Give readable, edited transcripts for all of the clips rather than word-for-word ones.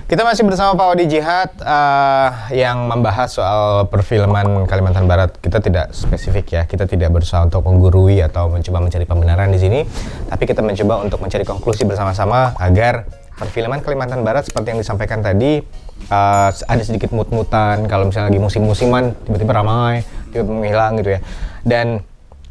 Kita masih bersama Pak Wadi Jihad yang membahas soal perfilman Kalimantan Barat. Kita tidak spesifik ya, kita tidak berusaha untuk menggurui atau mencoba mencari pembenaran di sini, tapi kita mencoba untuk mencari konklusi bersama-sama agar perfilman Kalimantan Barat seperti yang disampaikan tadi ada sedikit mut-mutan. Kalau misalnya lagi musim-musiman tiba-tiba ramai, tiba-tiba menghilang gitu ya. Dan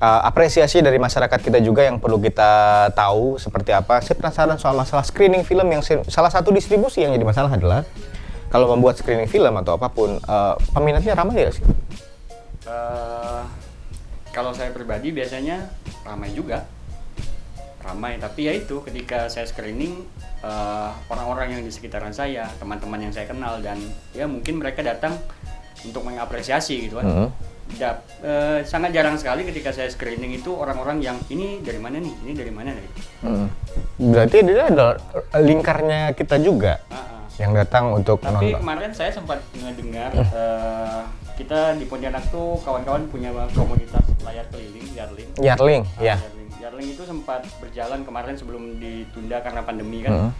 apresiasi dari masyarakat kita juga yang perlu kita tahu seperti apa. Saya penasaran soal masalah screening film yang salah satu distribusi yang jadi masalah adalah kalau membuat screening film atau apapun peminatnya ramai ya sih? Kalau saya pribadi biasanya ramai juga, tapi ya itu ketika saya screening orang-orang yang di sekitaran saya, teman-teman yang saya kenal dan ya mungkin mereka datang untuk mengapresiasi gitu kan. Sangat jarang sekali ketika saya screening itu orang-orang yang ini dari mana nih. Berarti dia ada lingkarnya kita juga yang datang untuk tapi nonton. Kemarin saya sempat mendengar kita di Pontianak tuh kawan-kawan punya komunitas layar keliling Yarling, ya. Yarling itu sempat berjalan kemarin sebelum ditunda karena pandemi kan.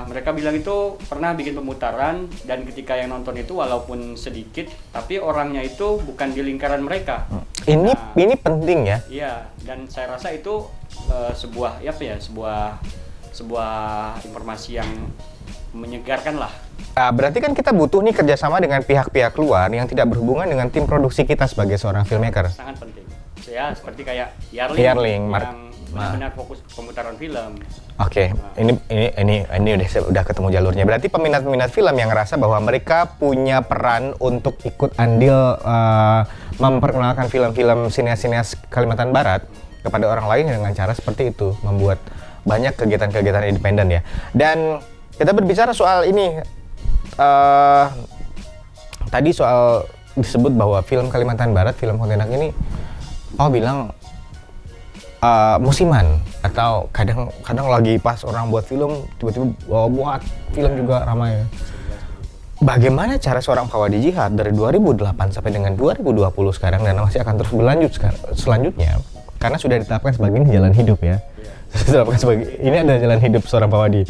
Mereka bilang itu pernah bikin pemutaran dan ketika yang nonton itu walaupun sedikit tapi orangnya itu bukan di lingkaran mereka. Ini penting ya. Iya, dan saya rasa itu sebuah informasi yang menyegarkan lah. Berarti kan kita butuh nih kerjasama dengan pihak-pihak luar yang tidak berhubungan dengan tim produksi kita sebagai seorang filmmaker. Sangat penting. Ya, seperti kayak Yarling yang benar-benar fokus pemutaran film. Oke, ini udah ketemu jalurnya. Berarti peminat-peminat film yang ngerasa bahwa mereka punya peran untuk ikut andil memperkenalkan film-film sinias-sinias Kalimantan Barat kepada orang lain dengan cara seperti itu, membuat banyak kegiatan-kegiatan independen ya. Dan kita berbicara soal ini, tadi soal disebut bahwa film Kalimantan Barat, film Pontianak ini, bilang musiman atau kadang lagi pas orang buat film tiba-tiba buat film juga ramai. Bagaimana cara seorang Pak Wadi Jihad dari 2008 sampai dengan 2020 sekarang dan masih akan terus berlanjut selanjutnya karena sudah ditetapkan sebagai jalan hidup ya. Ini adalah jalan hidup seorang Pak Wadi.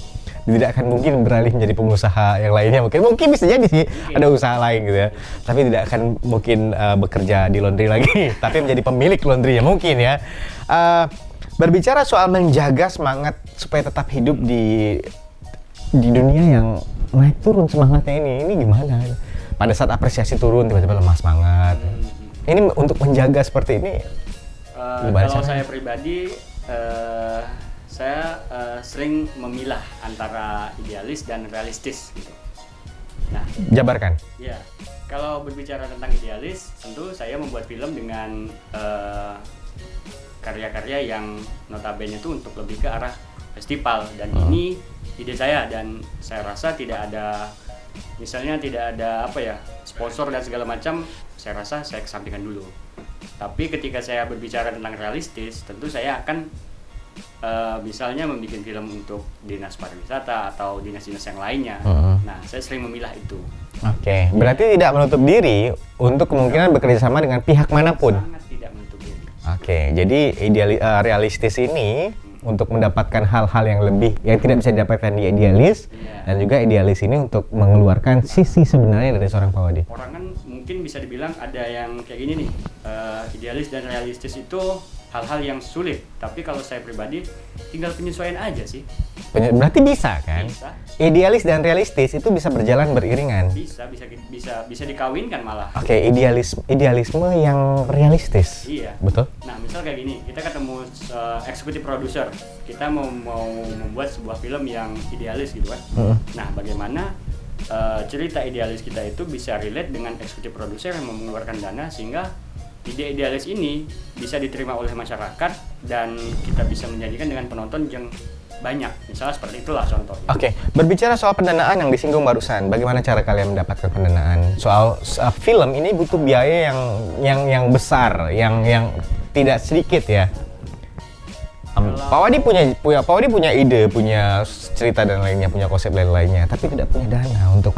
Tidak akan mungkin beralih menjadi pengusaha yang lainnya, mungkin bisa jadi sih ada usaha lain gitu ya, tapi tidak akan mungkin bekerja di laundry lagi tapi menjadi pemilik laundry ya mungkin ya. Berbicara soal menjaga semangat supaya tetap hidup di dunia yang naik turun semangatnya ini gimana pada saat apresiasi turun tiba-tiba lemah semangat, ini untuk menjaga seperti ini kalau saya pribadi saya sering memilah antara idealis dan realistis gitu. Nah, jabarkan. Ya, kalau berbicara tentang idealis, tentu saya membuat film dengan karya-karya yang notabene itu untuk lebih ke arah festival dan ini ide saya dan saya rasa tidak ada sponsor dan segala macam, saya rasa saya kesampingkan dulu. Tapi ketika saya berbicara tentang realistis, tentu saya akan misalnya membuat film untuk dinas pariwisata atau dinas-dinas yang lainnya. Nah, saya sering memilah itu. Oke, berarti tidak menutup diri untuk kemungkinan bekerja sama dengan pihak manapun. Sangat tidak menutup diri. Oke, jadi realistis ini untuk mendapatkan hal-hal yang lebih yang tidak bisa didapatkan di idealis dan juga idealis ini untuk mengeluarkan sisi sebenarnya dari seorang Pak Wadi. Orang kan mungkin bisa dibilang ada yang kayak gini nih, idealis dan realistis itu hal-hal yang sulit, tapi kalau saya pribadi tinggal penyesuaian aja sih. Berarti bisa kan? Bisa. Idealis dan realistis itu bisa berjalan beriringan. Bisa dikawinkan malah. Oke, idealisme yang realistis. Iya. Betul. Nah, misal kayak gini, kita ketemu eksekutif produser, kita mau membuat sebuah film yang idealis gitu kan. Nah, bagaimana cerita idealis kita itu bisa relate dengan eksekutif produser yang mengeluarkan dana sehingga ide idealis ini bisa diterima oleh masyarakat dan kita bisa menjadikan dengan penonton yang banyak. Misalnya seperti itulah contohnya. Oke, berbicara soal pendanaan yang disinggung barusan, bagaimana cara kalian mendapatkan pendanaan? Soal film ini butuh biaya yang besar, yang tidak sedikit ya. Pak Wadi punya ide, punya cerita dan lainnya, punya konsep dan lainnya, tapi tidak punya dana untuk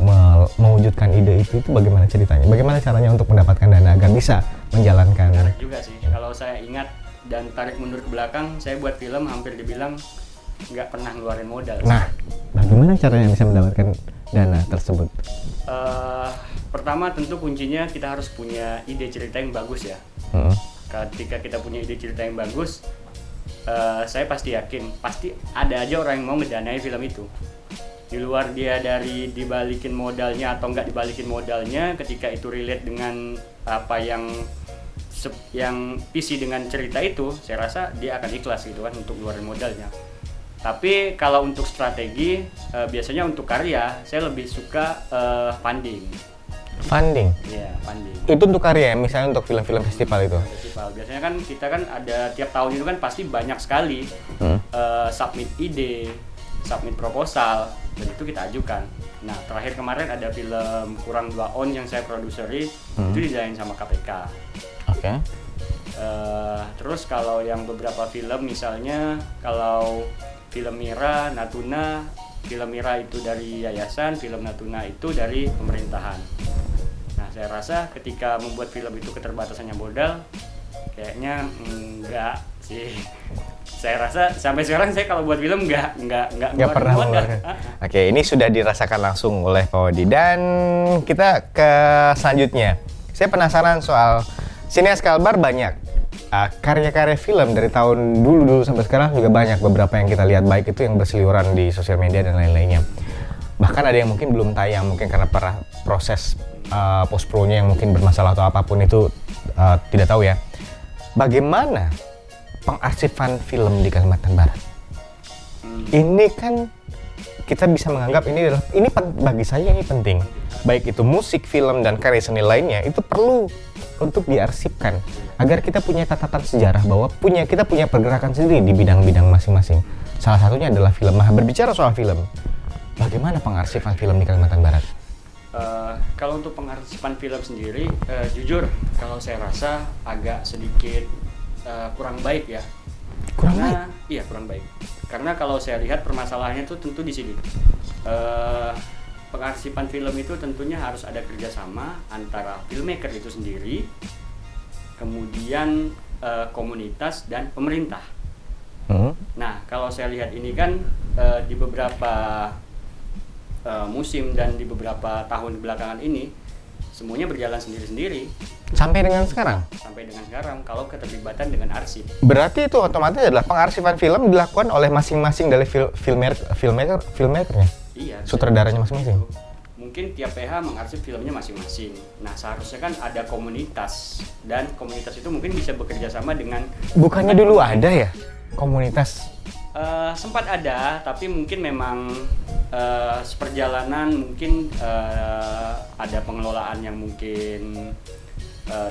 mewujudkan ide itu bagaimana ceritanya? Bagaimana caranya untuk mendapatkan dana agar bisa menjalankan? Menarik juga sih. Kalau saya ingat dan tarik mundur ke belakang, saya buat film hampir dibilang nggak pernah ngeluarin modal. Nah, bagaimana caranya bisa mendapatkan dana tersebut? Pertama tentu kuncinya kita harus punya ide cerita yang bagus ya. Ketika kita punya ide cerita yang bagus, saya pasti yakin pasti ada aja orang yang mau ngedanai film itu. Di luar dia dari dibalikin modalnya atau nggak dibalikin modalnya, ketika itu relate dengan apa yang visi dengan cerita itu, saya rasa dia akan ikhlas gitu kan untuk ngeluarin modalnya. Tapi kalau untuk strategi, biasanya untuk karya saya lebih suka funding. Funding? Iya, funding. Itu untuk karya ya, misalnya untuk film-film festival itu? Festival, biasanya kan kita kan ada tiap tahun itu kan pasti banyak sekali submit ide, submit proposal, dan itu kita ajukan. Nah, terakhir kemarin ada film Kurang 2 On yang saya produseri, itu didayain sama KPK. Oke. Terus kalau yang beberapa film, misalnya kalau film Mira, Natuna, film Mira itu dari yayasan, film Natuna itu dari pemerintahan. Nah, saya rasa ketika membuat film itu keterbatasannya modal, kayaknya enggak sih. Saya rasa sampai sekarang saya kalau buat film nggak pernah mengeluarkan. Oke, ini sudah dirasakan langsung oleh Pak Wadi. Dan kita ke selanjutnya. Saya penasaran soal Sineas Kalbar banyak. Karya-karya film dari tahun dulu sampai sekarang juga banyak. Beberapa yang kita lihat baik itu yang berseliweran di sosial media dan lain-lainnya. Bahkan ada yang mungkin belum tayang, mungkin karena proses post pro-nya yang mungkin bermasalah atau apapun itu tidak tahu ya. Bagaimana pengarsifan film di Kalimantan Barat? Ini kan kita bisa menganggap bagi saya ini penting. Baik itu musik, film, dan karya seni lainnya itu perlu untuk diarsipkan agar kita punya catatan sejarah bahwa kita punya pergerakan sendiri di bidang-bidang masing-masing. Salah satunya adalah film. Nah, berbicara soal film, bagaimana pengarsifan film di Kalimantan Barat? Kalau untuk pengarsipan film sendiri, jujur kalau saya rasa agak sedikit kurang baik ya. Kurang baik? Iya, kurang baik. Karena kalau saya lihat permasalahannya itu tentu di sini. Pengarsipan film itu tentunya harus ada kerjasama antara filmmaker itu sendiri, kemudian komunitas dan pemerintah. Nah, kalau saya lihat ini kan di beberapa musim dan di beberapa tahun belakangan ini semuanya berjalan sendiri-sendiri. Sampai dengan sekarang? Sampai dengan sekarang, kalau keterlibatan dengan arsip. Berarti itu otomatis adalah pengarsifan film dilakukan oleh masing-masing dari filmmakernya? Iya. Sutradaranya masing-masing? Mungkin tiap PH mengarsip filmnya masing-masing. Nah, seharusnya kan ada komunitas. Dan komunitas itu mungkin bisa bekerja sama dengan... Bukannya dulu ada ya komunitas? Sempat ada, tapi mungkin memang seperjalanan mungkin ada pengelolaan yang mungkin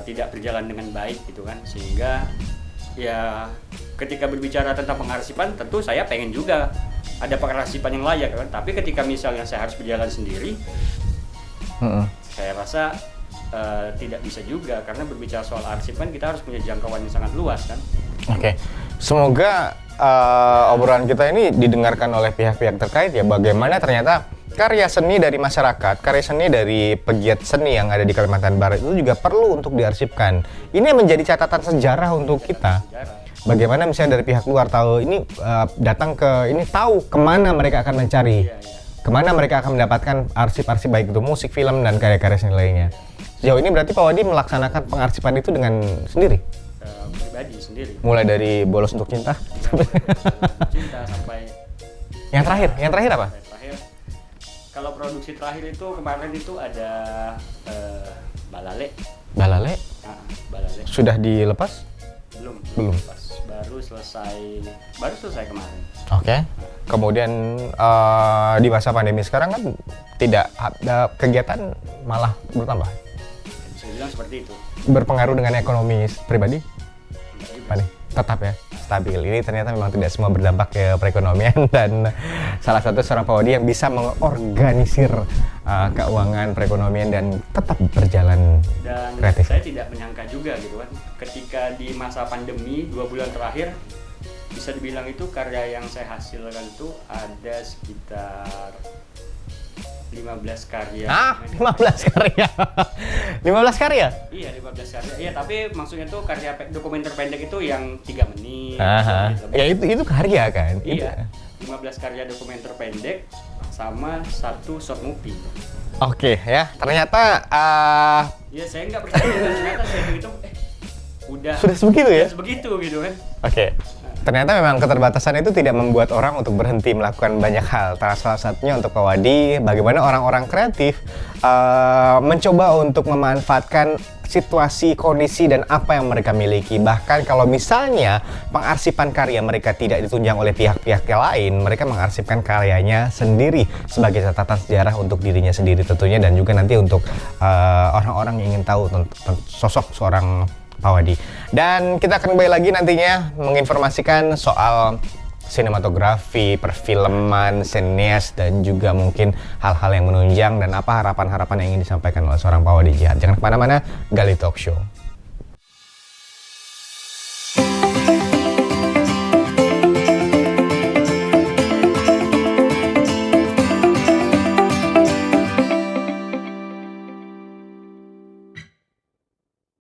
tidak berjalan dengan baik gitu kan, sehingga ya ketika berbicara tentang pengarsipan tentu saya pengen juga ada pengarsipan yang layak kan, tapi ketika misalnya saya harus berjalan sendiri, saya rasa tidak bisa juga, karena berbicara soal arsip kan kita harus punya jangkauan yang sangat luas kan. Oke. Semoga obrolan kita ini didengarkan oleh pihak-pihak terkait ya, bagaimana ternyata karya seni dari masyarakat, karya seni dari pegiat seni yang ada di Kalimantan Barat itu juga perlu untuk diarsipkan. Ini menjadi catatan sejarah untuk kita. Bagaimana misalnya dari pihak luar tahu ini datang ke ini, tahu kemana mereka akan mencari, kemana mereka akan mendapatkan arsip-arsip baik itu musik, film, dan karya-karya seni lainnya. Sejauh ini berarti Pak Wadi melaksanakan pengarsipan itu dengan sendiri? Pribadi sendiri. Mulai dari Bolos Untuk Cinta sampai yang terakhir apa? Kalau produksi terakhir itu kemarin itu ada Balale. Balale? Balale. Sudah dilepas? Belum. Lepas. Baru selesai kemarin. Oke. Kemudian di masa pandemi sekarang kan tidak ada kegiatan, malah bertambah. Bisa bilang seperti itu. Berpengaruh dengan ekonomi pribadi? Apa nih? Tetap ya, stabil. Ini ternyata memang tidak semua berdampak ke perekonomian, dan salah satu seorang Pak Wadi yang bisa mengorganisir keuangan, perekonomian, dan tetap berjalan dan kreatif. Saya tidak menyangka juga gitu kan, ketika di masa pandemi 2 bulan terakhir bisa dibilang itu karya yang saya hasilkan itu ada sekitar 15 karya. 15 karya. 15 karya? Iya, 15 karya. Iya, tapi maksudnya tuh dokumenter pendek itu yang 3 menit. Ya itu karya kan? Iya. 15 karya dokumenter pendek sama 1 short movie. Oke ya, ternyata Ya saya nggak percaya, ternyata saya hitung udah sudah sebegitu ya? Udah sebegitu gitu kan. Oke. Ternyata memang keterbatasan itu tidak membuat orang untuk berhenti melakukan banyak hal. Salah satunya untuk Pak Wadi, bagaimana orang-orang kreatif mencoba untuk memanfaatkan situasi, kondisi, dan apa yang mereka miliki. Bahkan kalau misalnya pengarsipan karya mereka tidak ditunjang oleh pihak-pihak yang lain, mereka mengarsipkan karyanya sendiri sebagai catatan sejarah untuk dirinya sendiri tentunya, dan juga nanti untuk orang-orang yang ingin tahu tentang sosok seorang Pak Wadi. Dan kita akan kembali lagi nantinya menginformasikan soal sinematografi, perfilman, sinias, dan juga mungkin hal-hal yang menunjang dan apa harapan-harapan yang ingin disampaikan oleh seorang Pak Wadi Jihad. Jangan kemana-mana, Gali Talk Show.